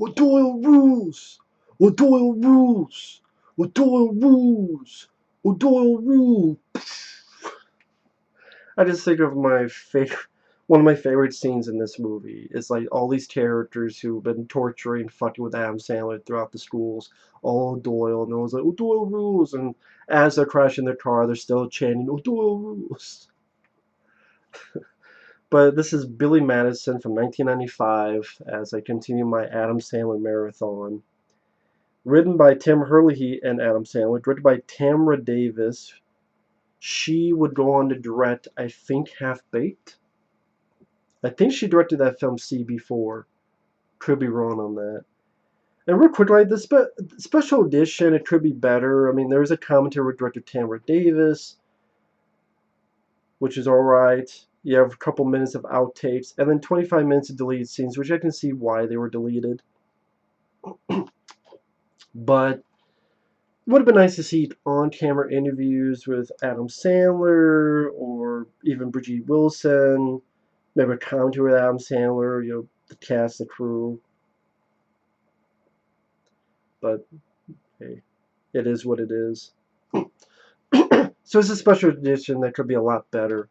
O'Doyle rules! O'Doyle rules! O'Doyle rules! O'Doyle rules! I just think of one of my favorite scenes in this movie is like all these characters who've been torturing, fucking with Adam Sandler throughout the schools, all O'Doyle, and everyone's like, O'Doyle rules! And as they're crashing their car, they're still chanting, O'Doyle rules! But this is Billy Madison from 1995 as I continue my Adam Sandler marathon. Written by Tim Herlihy and Adam Sandler, directed by Tamra Davis. She would go on to direct, I think, Half Baked. I think she directed that film CB4. Could be wrong on that. And real quick, like the special edition, it could be better. I mean, there is a commentary with director Tamra Davis, which is alright. You have a couple minutes of outtakes, and then 25 minutes of deleted scenes, which I can see why they were deleted. But it would have been nice to see on-camera interviews with Adam Sandler or even Bridgette Wilson. Maybe a commentary with Adam Sandler, the cast, the crew. But hey, it is what it is. So it's a special edition that could be a lot better.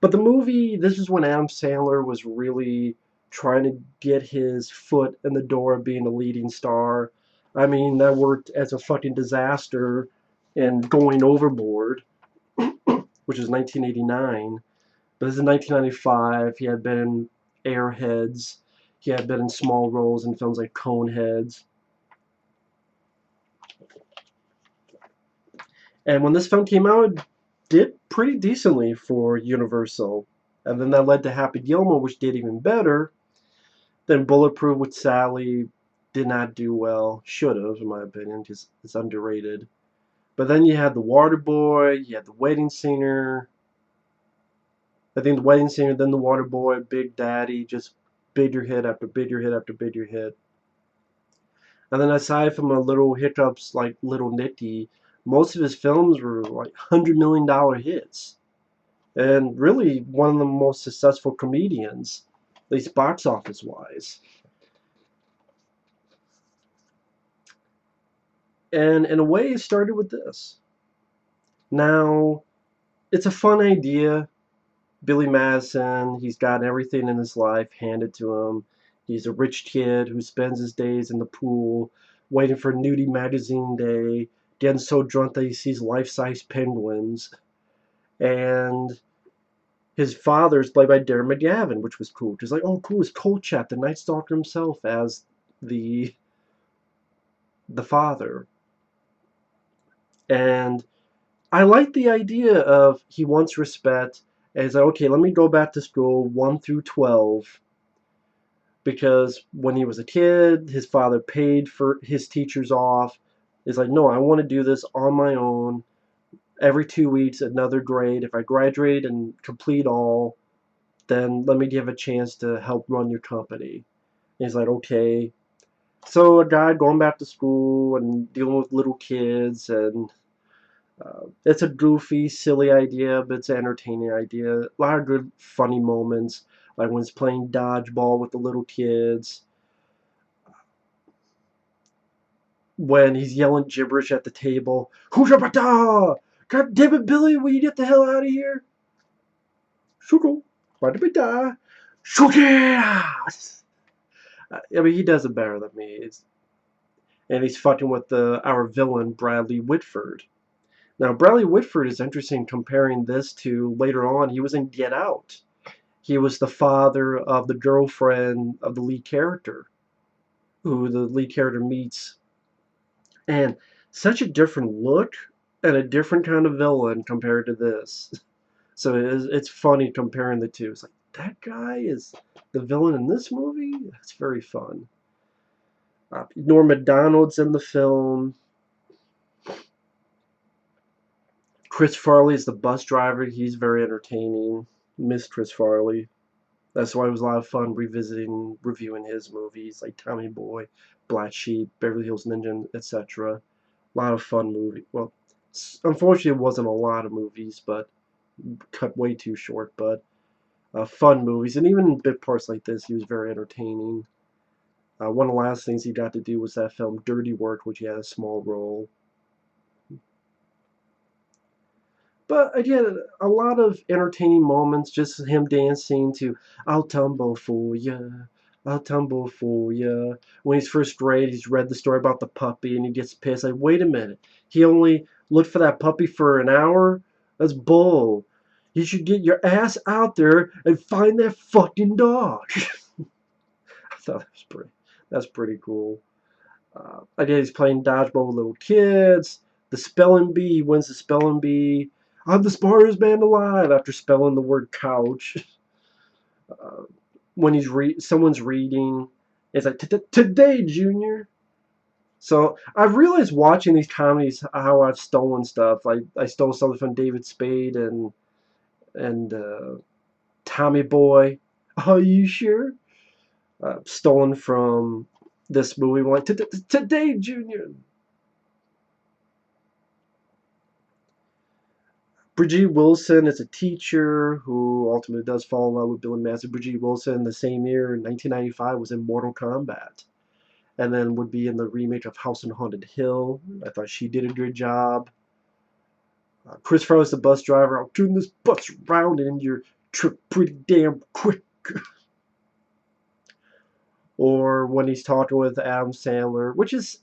But the movie, this is when Adam Sandler was really trying to get his foot in the door of being a leading star. I mean, that worked as a fucking disaster in Going Overboard, which is 1989. But this is 1995. He had been in Airheads. He had been in small roles in films like Coneheads. And when this film came out, it did pretty decently for Universal. And then that led to Happy Gilmore, which did even better. Then Bulletproof with Sally did not do well. Should have, in my opinion, because it's underrated. But then you had The Waterboy, you had The Wedding Singer. I think The Wedding Singer, then The Waterboy, Big Daddy, just bigger hit after bigger hit after bigger hit. And then aside from a little hiccups like Little Nicky, most of his films were like $100 million hits. And really one of the most successful comedians, at least box office wise. And in a way, it started with this. Now, it's a fun idea. Billy Madison, he's got everything in his life handed to him. He's a rich kid who spends his days in the pool, waiting for Nudie Magazine Day, getting so drunk that he sees life-size penguins. And his father's played by Darren McGavin, which was cool. Just like, oh, cool, it's Kolchak, the Night Stalker himself, as the father. And I like the idea of he wants respect, and he's like, okay, let me go back to school 1 through 12. Because when he was a kid, his father paid for his teachers off. He's like, no, I want to do this on my own. Every 2 weeks, another grade. If I graduate and complete all, then let me give a chance to help run your company. And he's like, okay. So a guy going back to school and dealing with little kids, and it's a goofy, silly idea, but it's an entertaining idea. A lot of good, funny moments, like when he's playing dodgeball with the little kids, when he's yelling gibberish at the table. Hoojabata! God damn it, Billy, will you get the hell out of here? Shuko, badabada, shuka! I mean, he does it better than me. And he's fucking with our villain, Bradley Whitford. Now, Bradley Whitford is interesting comparing this to later on, he was in Get Out. He was the father of the girlfriend of the lead character, who the lead character meets. And such a different look and a different kind of villain compared to this. So it's funny comparing the two. It's like, that guy is the villain in this movie? That's very fun. Norm Macdonald's in the film. Chris Farley is the bus driver. He's very entertaining. Miss Chris Farley. That's why it was a lot of fun revisiting, reviewing his movies like Tommy Boy, Black Sheep, Beverly Hills Ninja, etc. A lot of fun movie. Well, unfortunately, it wasn't a lot of movies, but cut way too short. But fun movies, and even in bit parts like this, he was very entertaining. One of the last things he got to do was that film Dirty Work, which he had a small role. But again, a lot of entertaining moments, just him dancing to "I'll tumble for ya, I'll tumble for ya." When he's first grade, he's read the story about the puppy and he gets pissed. Like, wait a minute, he only looked for that puppy for an hour? That's bull. You should get your ass out there and find that fucking dog. I thought that's pretty cool. Again, he's playing dodgeball with little kids. The spelling bee, he wins the spelling bee. I'm the smartest man alive after spelling the word couch. Uh, when someone's reading, it's like today, Junior. So I've realized watching these comedies how I've stolen stuff. Like I stole something from David Spade and Tommy Boy. Are you sure? Stolen from this movie. I'm like today, Junior. Bridgette Wilson is a teacher who ultimately does fall in love with Billy Madison. Bridgette Wilson, the same year in 1995, was in Mortal Kombat, and then would be in the remake of House on Haunted Hill. I thought she did a good job. Chris Farley's the bus driver. I'll turn this bus around and your trip pretty damn quick. Or when he's talking with Adam Sandler,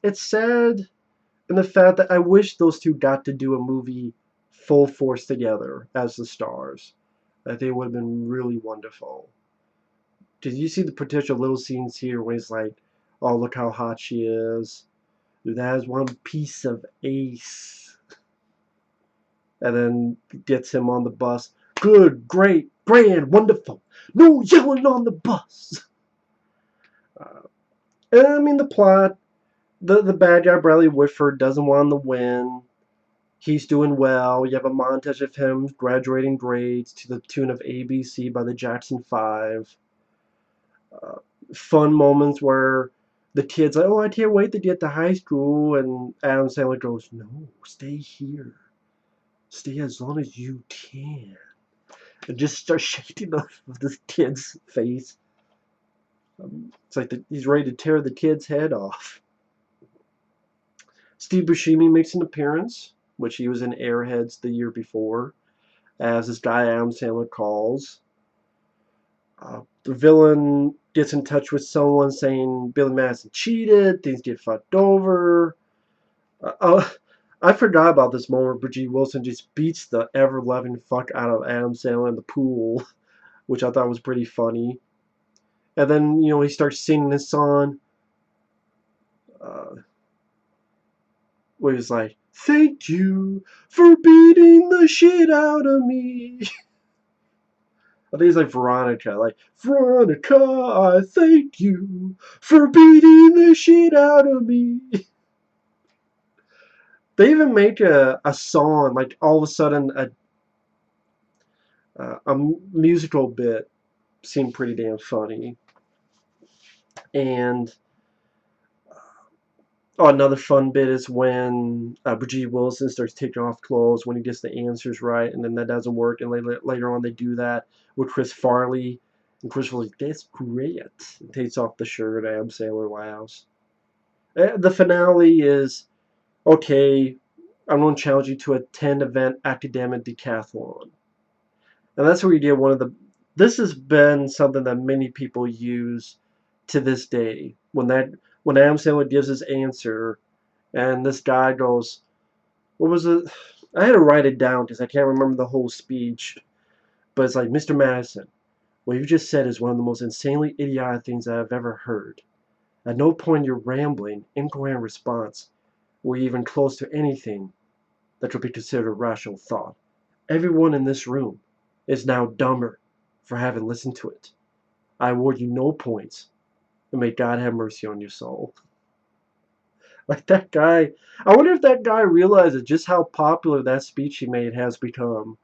it's sad in the fact that I wish those two got to do a movie full force together as the stars. I think it would have been really wonderful. Did you see the potential little scenes here where he's like, oh, look how hot she is. Dude, that is one piece of ace. And then gets him on the bus. Good, great, grand, wonderful. No yelling on the bus. And I mean, the plot, the bad guy, Bradley Whitford, doesn't want to win. He's doing well. You have a montage of him graduating grades to the tune of ABC by the Jackson 5. Fun moments where the kid's like, oh, I can't wait to get to high school. And Adam Sandler goes, no, stay here. Stay as long as you can. And just starts shaking off of this kid's face. It's like he's ready to tear the kid's head off. Steve Buscemi makes an appearance, which he was in Airheads the year before, as this guy Adam Sandler calls. The villain gets in touch with someone saying Billy Madison cheated, things get fucked over. I forgot about this moment where Bridgette Wilson just beats the ever-loving fuck out of Adam Sandler in the pool, which I thought was pretty funny. And then, he starts singing this song where he's like, thank you for beating the shit out of me. I think it's like Veronica. Like, Veronica, I thank you for beating the shit out of me. They even make a song, like all of a sudden a musical bit seemed pretty damn funny. And another fun bit is when Bridgette Wilson starts taking off clothes when he gets the answers right, and then that doesn't work. And later on, they do that with Chris Farley, and Chris Farley's like, "That's great." And takes off the shirt. Adam Sandler laughs. The finale is, okay, I'm going to challenge you to a 10-event academic decathlon, and that's where you get one of the. This has been something that many people use to this day. When Adam Sandler gives his answer, and this guy goes, what was it? I had to write it down because I can't remember the whole speech. But it's like, Mr. Madison, what you just said is one of the most insanely idiotic things I've ever heard. At no point in your rambling, incoherent response were you even close to anything that could be considered rational thought. Everyone in this room is now dumber for having listened to it. I award you no points, and may God have mercy on your soul. Like that guy, I wonder if that guy realizes just how popular that speech he made has become.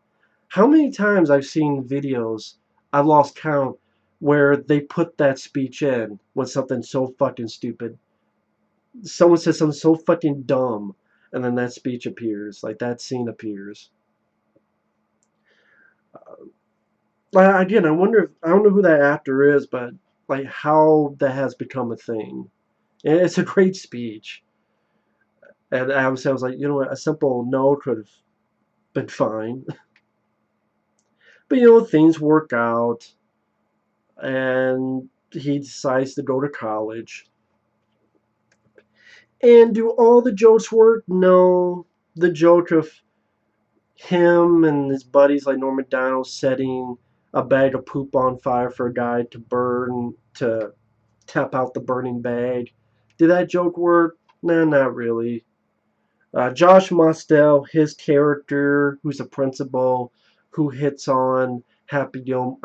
How many times I've seen videos, I've lost count, where they put that speech in when something's so fucking stupid. Someone says something so fucking dumb, and then that speech appears, like that scene appears. Again, I don't know who that actor is, but like how that has become a thing. And it's a great speech. And Adam Sandler was like, you know what, a simple no could have been fine. But things work out, and he decides to go to college. And do all the jokes work? No. The joke of him and his buddies like Norm Macdonald setting a bag of poop on fire for a guy to burn, to tap out the burning bag. Did that joke work? Nah, not really. Josh Mostel, his character, who's a principal, who hits on Happy Gilmore.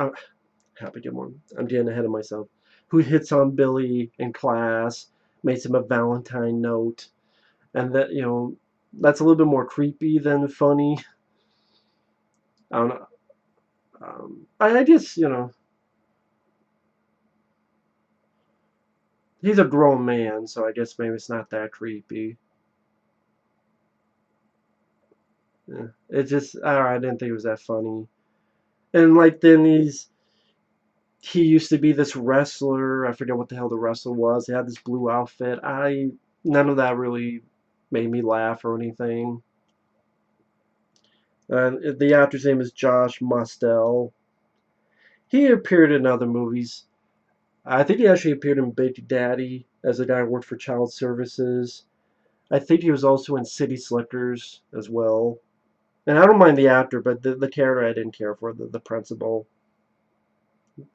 I'm getting ahead of myself. Who hits on Billy in class, makes him a Valentine note, and that that's a little bit more creepy than funny. I don't know. I guess he's a grown man, so I guess maybe it's not that creepy. Yeah. It just I didn't think it was that funny. And like then he used to be this wrestler. I forget what the hell the wrestler was. He had this blue outfit. None of that really made me laugh or anything. The actor's name is Josh Mostel. He appeared in other movies. I think he actually appeared in Big Daddy as a guy who worked for Child Services. I think he was also in City Slickers as well. And I don't mind the actor, but the character I didn't care for. The principal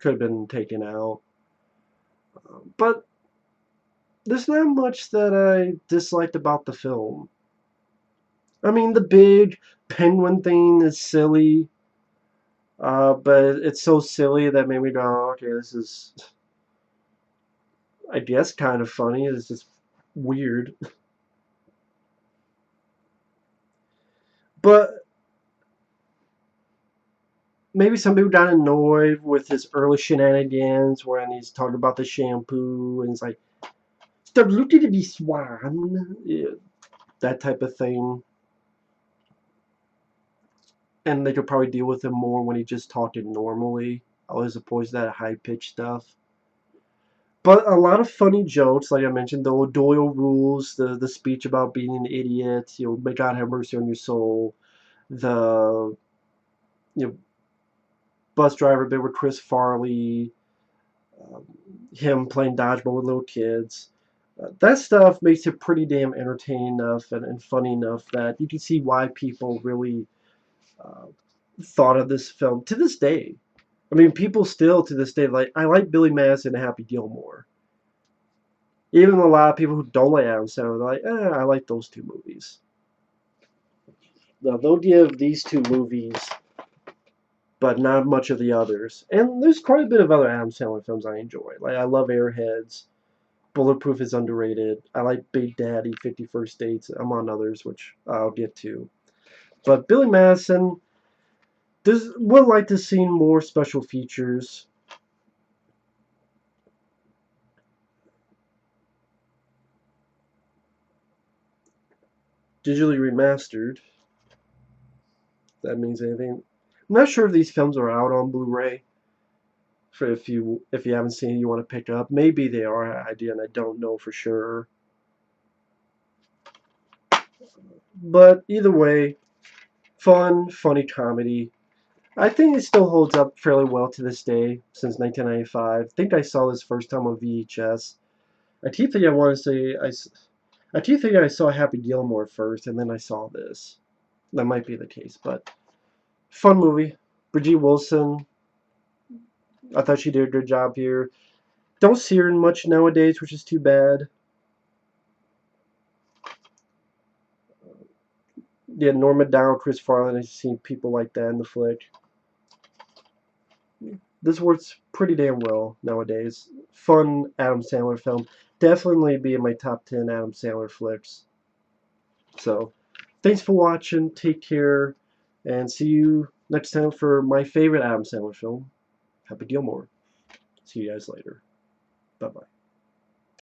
could have been taken out. But there's not much that I disliked about the film. I mean, the big penguin thing is silly, but it's so silly that made me go, oh, okay, this is, I guess, kind of funny. It's just weird. But maybe some people got annoyed with his early shenanigans when he's talking about the shampoo and he's like, stop looking at me, swan. Yeah, that type of thing. And they could probably deal with him more when he just talked it normally, as opposed to that high pitched stuff. But a lot of funny jokes, like I mentioned, the O'Doyle rules, the speech about being an idiot, may God have mercy on your soul, the you know bus driver bit with Chris Farley, um, him playing dodgeball with little kids. That stuff makes it pretty damn entertaining enough and funny enough that you can see why people really uh, thought of this film to this day. I mean, people still to this day I like Billy Madison and Happy Gilmore. Even a lot of people who don't like Adam Sandler, they're like, I like those two movies. Now, they'll give these two movies, but not much of the others. And there's quite a bit of other Adam Sandler films I enjoy. Like, I love Airheads. Bulletproof is underrated. I like Big Daddy, 51st Dates, among others, which I'll get to. But Billy Madison, would like to see more special features. Digitally remastered. If that means anything. I'm not sure if these films are out on Blu-ray. For if you haven't seen it, you want to pick up. Maybe they are. I did, and I don't know for sure. But either way, fun, funny comedy. I think it still holds up fairly well to this day since 1995. I think I saw this first time on VHS. I keep thinking I want to say I keep thinking I saw Happy Gilmore first, and then I saw this. That might be the case, but fun movie. Bridgette Wilson, I thought she did a good job here. Don't see her much nowadays, which is too bad. Yeah, Norm Macdonald, Chris Farley, I've seen people like that in the flick. This works pretty damn well nowadays. Fun Adam Sandler film. Definitely be in my top 10 Adam Sandler flicks. So, thanks for watching. Take care. And see you next time for my favorite Adam Sandler film, Happy Gilmore. See you guys later. Bye-bye.